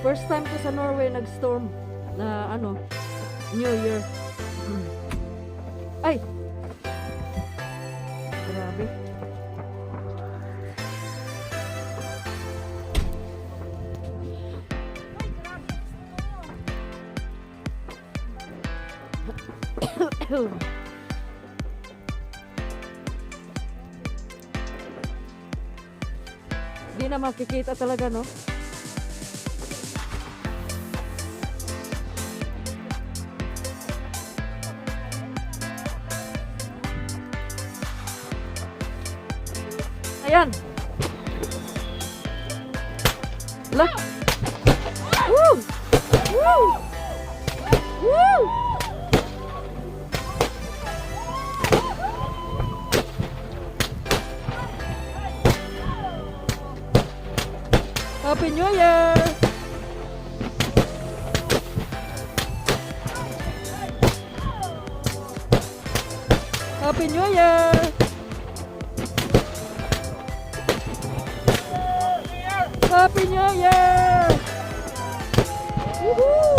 First time ko sa Norway nag-storm na ano, New Year. Ay! Grabe. Di na makikita talaga, no? Ayan. Lah. Woo! Woo! Woo! Happy New Year! Happy New Year! Happy New Year! Woohoo!